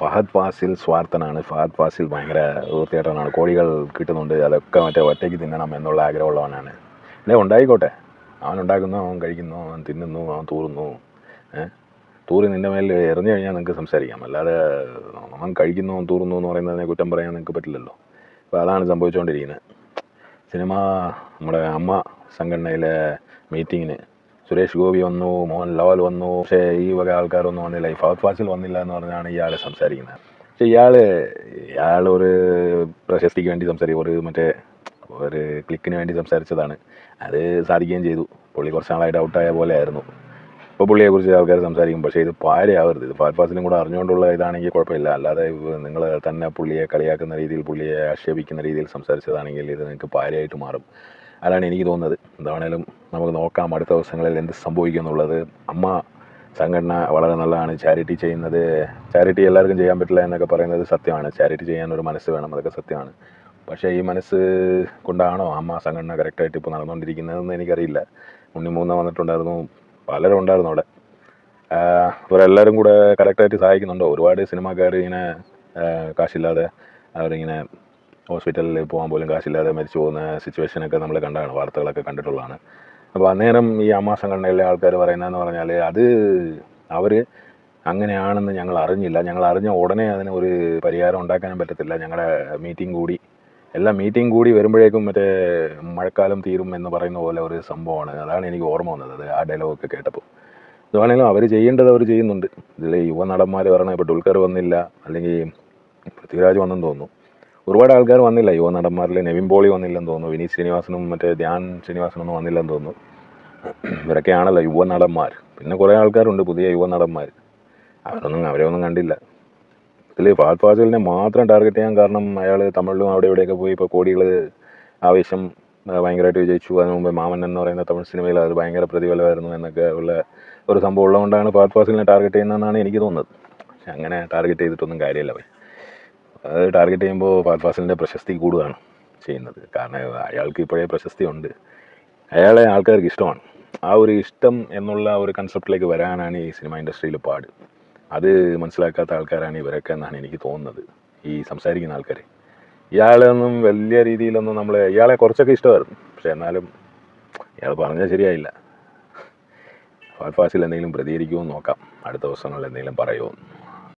ഫഹദ് ഫാസിൽ സ്വാർത്ഥനാണ്. ഫഹദ് ഫാസിൽ ഭയങ്കര വൃത്തികെട്ടവനാണ്. കോടികൾ കിട്ടുന്നുണ്ട്, അതൊക്കെ മറ്റേ ഒറ്റയ്ക്ക് തിന്നണം എന്നുള്ള ആഗ്രഹമുള്ളവനാണ്. അല്ലേ, ഉണ്ടായിക്കോട്ടെ. അവൻ ഉണ്ടാക്കുന്നു, അവൻ കഴിക്കുന്നു, അവൻ തിന്നുന്നു, അവൻ തൂറുന്നു. തൂറി നിൻ്റെ മേലിൽ എറിഞ്ഞു കഴിഞ്ഞാൽ നിങ്ങൾക്ക് സംസാരിക്കാം. അല്ലാതെ അവൻ കഴിക്കുന്നു, അവൻ തൂറുന്നു എന്ന് പറയുന്നതിനെ കുറ്റം പറയാൻ നിങ്ങൾക്ക് പറ്റില്ലല്ലോ. അപ്പോൾ അതാണ് സംഭവിച്ചുകൊണ്ടിരിക്കുന്നത്. സിനിമ നമ്മുടെ അമ്മ സംഘടനയിലെ മീറ്റിങ്ങിന് സുരേഷ് ഗോപി വന്നു, മോഹൻലാൽ വന്നു, പക്ഷേ ഈ വക ആൾക്കാരൊന്നും വന്നില്ല. ഈ ഫഹദ് ഫാസിൽ വന്നില്ല എന്ന് പറഞ്ഞാണ് ഇയാൾ സംസാരിക്കുന്നത്. പക്ഷേ ഇയാളൊരു പ്രശസ്തിക്ക് വേണ്ടി ഒരു ക്ലിക്കിന് വേണ്ടി സംസാരിച്ചതാണ്. അത് സാധിക്കുകയും ചെയ്തു. പുള്ളി കുറച്ച് നാളായിട്ട് ഔട്ടായ പോലെ ആയിരുന്നു. ഇപ്പോൾ പുള്ളിയെക്കുറിച്ച് ആൾക്കാർ സംസാരിക്കും. പക്ഷേ ഇത് പാരയാവരുത്. ഇത് ഫഹദ് ഫാസിലും കൂടെ അറിഞ്ഞുകൊണ്ടുള്ള ഇതാണെങ്കിൽ കുഴപ്പമില്ല. അല്ലാതെ നിങ്ങൾ തന്നെ പുള്ളിയെ കളിയാക്കുന്ന രീതിയിൽ, പുള്ളിയെ ആക്ഷേപിക്കുന്ന രീതിയിൽ സംസാരിച്ചതാണെങ്കിൽ ഇത് നിങ്ങൾക്ക് പാരയായിട്ട് മാറും. അതാണ് എനിക്ക് തോന്നുന്നത്. എന്താണേലും നമുക്ക് നോക്കാം അടുത്ത ദിവസങ്ങളിൽ എന്ത് സംഭവിക്കും എന്നുള്ളത്. അമ്മ സംഘടന വളരെ നല്ലതാണ്. ചാരിറ്റി ചെയ്യുന്നത്, ചാരിറ്റി എല്ലാവർക്കും ചെയ്യാൻ പറ്റില്ല എന്നൊക്കെ പറയുന്നത് സത്യമാണ്. ചാരിറ്റി ചെയ്യാനൊരു മനസ്സ് വേണം, അതൊക്കെ സത്യമാണ്. പക്ഷേ ഈ മനസ്സ് കൊണ്ടാണോ അമ്മ സംഘടന കറക്റ്റായിട്ട് ഇപ്പോൾ നടന്നുകൊണ്ടിരിക്കുന്നതെന്ന് എനിക്കറിയില്ല. ഉണ്ണിമൂന്ന വന്നിട്ടുണ്ടായിരുന്നു, പലരും ഉണ്ടായിരുന്നു അവിടെ. അവരെല്ലാവരും കൂടെ കറക്റ്റായിട്ട് സഹായിക്കുന്നുണ്ടോ? ഒരുപാട് സിനിമാക്കാർ ഇങ്ങനെ കാശില്ലാതെ അവരിങ്ങനെ ഹോസ്പിറ്റലിൽ പോകാൻ പോലും കാശില്ലാതെ മരിച്ചു പോകുന്ന സിറ്റുവേഷനൊക്കെ നമ്മൾ കണ്ടാണ്, വാർത്തകളൊക്കെ കണ്ടിട്ടുള്ളതാണ്. അപ്പോൾ അന്നേരം ഈ അമ്മ സംഘടനയിലെ ആൾക്കാർ പറയുന്നതെന്ന് പറഞ്ഞാൽ അത് അവർ അങ്ങനെയാണെന്ന് ഞങ്ങൾ അറിഞ്ഞില്ല, ഞങ്ങൾ അറിഞ്ഞ ഉടനെ അതിന് ഒരു പരിഹാരം ഉണ്ടാക്കാനും പറ്റത്തില്ല. ഞങ്ങളുടെ മീറ്റിംഗ് കൂടി വരുമ്പോഴേക്കും മറ്റേ മഴക്കാലം തീരും എന്ന് പറയുന്ന പോലെ ഒരു സംഭവമാണ്. അതാണ് എനിക്ക് ഓർമ്മ വന്നത് അത് ആ ഡയലോഗൊക്കെ കേട്ടപ്പോൾ. ഇതാണെങ്കിലും അവർ ചെയ്യേണ്ടത് അവർ ചെയ്യുന്നുണ്ട്. ഇതിൽ യുവനടന്മാർ പറഞ്ഞാൽ ഇപ്പോൾ ദുൽഖർ വന്നില്ല, അല്ലെങ്കിൽ പൃഥ്വിരാജ് വന്നെന്ന് തോന്നുന്നു. ഒരുപാട് ആൾക്കാർ വന്നില്ല യുവനടന്മാരിൽ. നിവിൻ പോളി വന്നില്ലെന്ന് തോന്നുന്നു. വിനീത് ശ്രീനിവാസനും ധ്യാൻ ശ്രീനിവാസനൊന്നും വന്നില്ലെന്ന് തോന്നുന്നു. ഇവരൊക്കെയാണല്ലോ യുവനടന്മാർ. പിന്നെ കുറേ ആൾക്കാരുണ്ട് പുതിയ യുവനടന്മാർ. അവരെ ഒന്നും കണ്ടില്ല. ഇതിൽ ഫഹദ് ഫാസിലിനെ മാത്രം ടാർഗറ്റ് ചെയ്യാൻ കാരണം അയാൾ തമിഴിലും അവിടെ ഇവിടെയൊക്കെ പോയി ഇപ്പോൾ കോടികൾ ആവേശം ഭയങ്കരമായിട്ട് വിജയിച്ചു. അതിന് മുമ്പ് മാമൻ എന്ന് പറയുന്ന തമിഴ് സിനിമയിൽ അത് ഭയങ്കര പ്രതിഫലമായിരുന്നു എന്നൊക്കെ ഉള്ള ഒരു സംഭവം ഉള്ളതുകൊണ്ടാണ് ഫഹദ് ഫാസിലിനെ ടാർഗറ്റ് ചെയ്യുന്നതെന്നാണ് എനിക്ക് തോന്നുന്നത്. പക്ഷെ അങ്ങനെ ടാർഗറ്റ് ചെയ്തിട്ടൊന്നും കാര്യമില്ല. അത് ടാർഗറ്റ് ചെയ്യുമ്പോൾ ഫഹദ് ഫാസിലിൻ്റെ പ്രശസ്തി കൂടുകയാണ് ചെയ്യുന്നത്. കാരണം അയാൾക്ക് ഇപ്പോഴേ പ്രശസ്തി ഉണ്ട്, അയാളെ ആൾക്കാർക്ക് ഇഷ്ടമാണ്. ആ ഒരു ഇഷ്ടം എന്നുള്ള ഒരു കൺസെപ്റ്റിലേക്ക് വരാനാണ് ഈ സിനിമ ഇൻഡസ്ട്രിയിൽ പാട്. അത് മനസ്സിലാക്കാത്ത ആൾക്കാരാണ് ഇവരൊക്കെ എന്നാണ് എനിക്ക് തോന്നുന്നത്, ഈ സംസാരിക്കുന്ന ആൾക്കാർ. ഇയാളൊന്നും വലിയ രീതിയിലൊന്നും ഇയാളെ കുറച്ചൊക്കെ ഇഷ്ടമായിരുന്നു. പക്ഷെ എന്നാലും ഇയാൾ പറഞ്ഞാൽ ശരിയായില്ല. ഫഹദ് ഫാസിൽ എന്തെങ്കിലും പ്രതികരിക്കുമോ നോക്കാം, അടുത്ത ദിവസങ്ങളിൽ എന്തെങ്കിലും പറയുമോ.